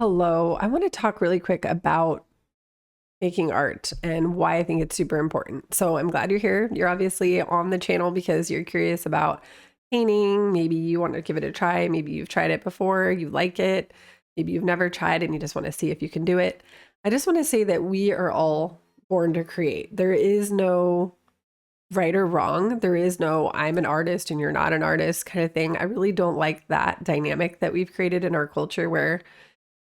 Hello. I want to talk really quick about making art and why I think it's super important. So I'm glad you're here. You're obviously on the channel because you're curious about painting. Maybe you want to give it a try. Maybe you've tried it before, you like it. Maybe you've never tried and you just want to see if you can do it. I just want to say that we are all born to create. There is no right or wrong. There is no I'm an artist and you're not an artist kind of thing. I really don't like that dynamic that we've created in our culture where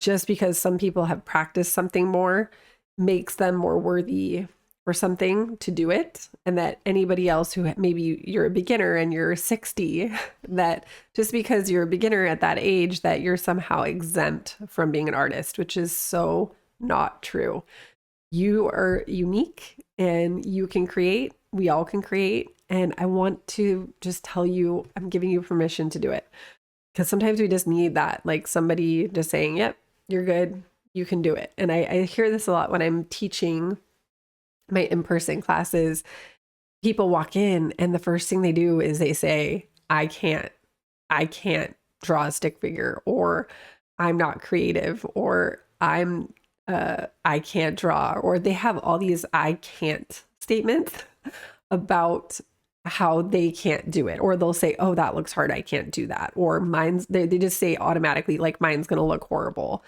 just because some people have practiced something more makes them more worthy for something to do it. And that anybody else who maybe you're a beginner and you're 60, that just because you're a beginner at that age, that you're somehow exempt from being an artist, which is so not true. You are unique and you can create. We all can create. And I want to just tell you, I'm giving you permission to do it. Because sometimes we just need that, like somebody just saying, yep, you're good, you can do it. And I hear this a lot when I'm teaching my in-person classes. People walk in and the first thing they do is they say, I can't draw a stick figure, or I'm not creative, or I can't draw, or they have all these I can't statements about how they can't do it, or they'll say, oh, that looks hard, I can't do that, or they just say automatically like mine's gonna look horrible.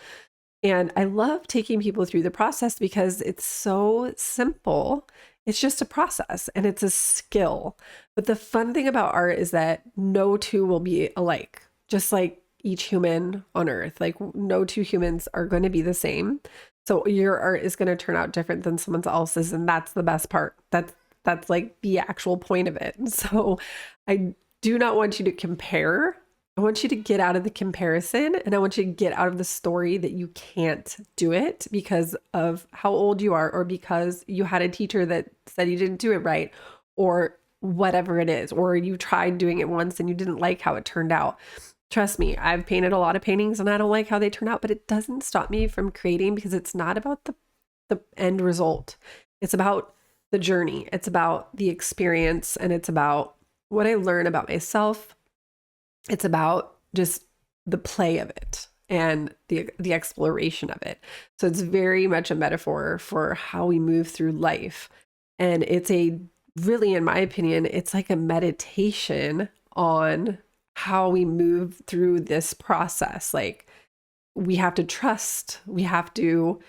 And I love taking people through the process because it's so simple. It's just a process and it's a skill. But the fun thing about art is that no two will be alike, just like each human on earth. Like no two humans are going to be the same. So your art is going to turn out different than someone else's. And that's the best part. That's like the actual point of it. So I do not want you to compare. I want you to get out of the comparison, and I want you to get out of the story that you can't do it because of how old you are, or because you had a teacher that said you didn't do it right, or whatever it is, or you tried doing it once and you didn't like how it turned out. Trust me, I've painted a lot of paintings and I don't like how they turn out, but it doesn't stop me from creating because it's not about the end result. It's about the journey. It's about the experience, and it's about what I learn about myself. It's about just the play of it and the exploration of it. So it's very much a metaphor for how we move through life. And it's a really, in my opinion, it's like a meditation on how we move through this process. Like we have to trust, we have to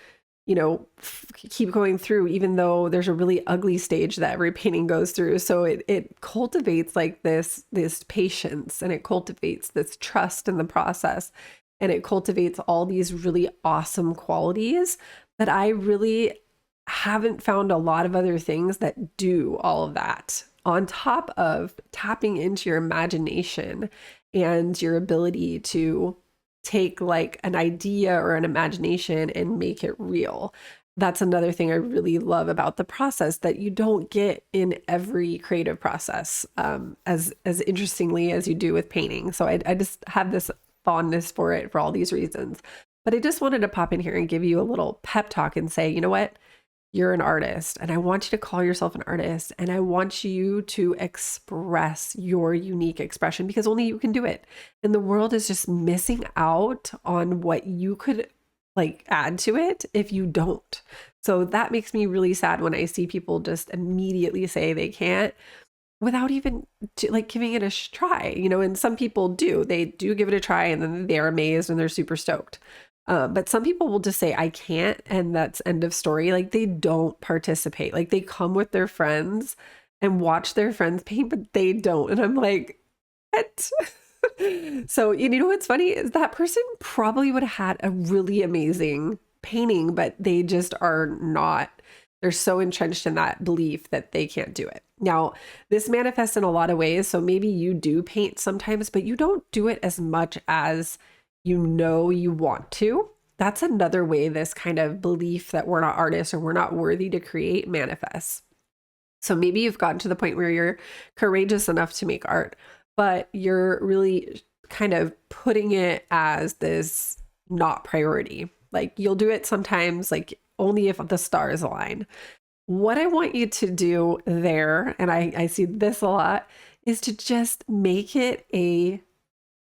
keep going through, even though there's a really ugly stage that every painting goes through. So it cultivates like this patience, and it cultivates this trust in the process, and it cultivates all these really awesome qualities that I really haven't found a lot of other things that do all of that, on top of tapping into your imagination and your ability to take like an idea or an imagination and make it real. That's another thing I really love about the process that you don't get in every creative process, as interestingly as you do with painting. So I just have this fondness for it for all these reasons. But I just wanted to pop in here and give you a little pep talk and say, you know what? You're an artist, and I want you to call yourself an artist, and I want you to express your unique expression because only you can do it. And the world is just missing out on what you could like add to it if you don't. So that makes me really sad when I see people just immediately say they can't without even like giving it a try, and some people do. They do give it a try and then they're amazed and they're super stoked. But some people will just say, I can't, and that's end of story. Like they don't participate. Like they come with their friends and watch their friends paint, but they don't. And I'm like, what? So, you know what's funny is that person probably would have had a really amazing painting, but they just are not. They're so entrenched in that belief that they can't do it. Now, this manifests in a lot of ways. So maybe you do paint sometimes, but you don't do it as much as you want to. That's another way this kind of belief that we're not artists or we're not worthy to create manifests. So maybe you've gotten to the point where you're courageous enough to make art, but you're really kind of putting it as this not priority. Like you'll do it sometimes, like only if the stars align. What I want you to do there, and I see this a lot, is to just make it a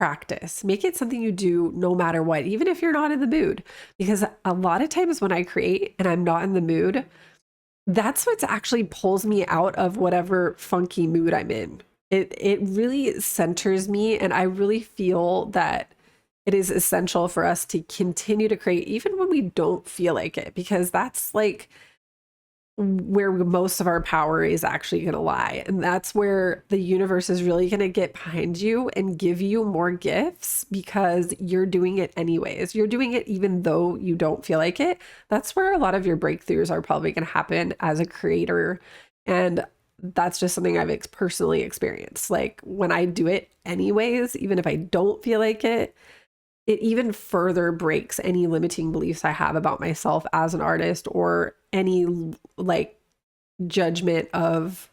practice. Make it something you do no matter what, even if you're not in the mood. Because a lot of times when I create and I'm not in the mood, that's what actually pulls me out of whatever funky mood I'm in. It really centers me, and I really feel that it is essential for us to continue to create even when we don't feel like it, because that's like where most of our power is actually going to lie. And that's where the universe is really going to get behind you and give you more gifts because you're doing it anyways. You're doing it even though you don't feel like it. That's where a lot of your breakthroughs are probably going to happen as a creator. And that's just something I've personally experienced. Like when I do it anyways, even if I don't feel like it even further breaks any limiting beliefs I have about myself as an artist, or any like judgment of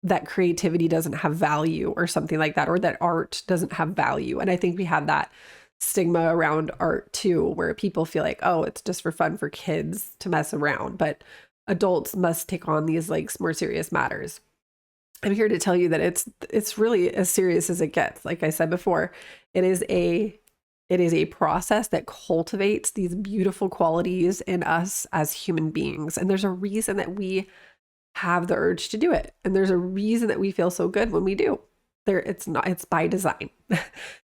that creativity doesn't have value or something like that, or that art doesn't have value. And I think we have that stigma around art too, where people feel like, oh, it's just for fun for kids to mess around, but adults must take on these like more serious matters. I'm here to tell you that it's really as serious as it gets. Like I said before, it is a process that cultivates these beautiful qualities in us as human beings. And there's a reason that we have the urge to do it. And there's a reason that we feel so good when we do. It's by design.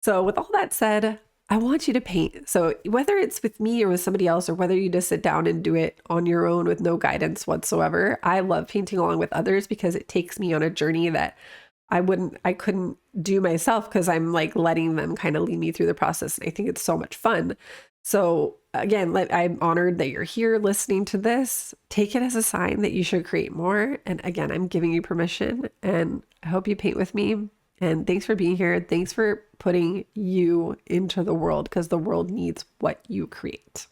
So with all that said, I want you to paint. So whether it's with me or with somebody else, or whether you just sit down and do it on your own with no guidance whatsoever, I love painting along with others because it takes me on a journey that I couldn't do myself, because I'm like letting them kind of lead me through the process. And I think it's so much fun. So again, I'm honored that you're here listening to this. Take it as a sign that you should create more. And again, I'm giving you permission, and I hope you paint with me. And thanks for being here. Thanks for putting you into the world, because the world needs what you create.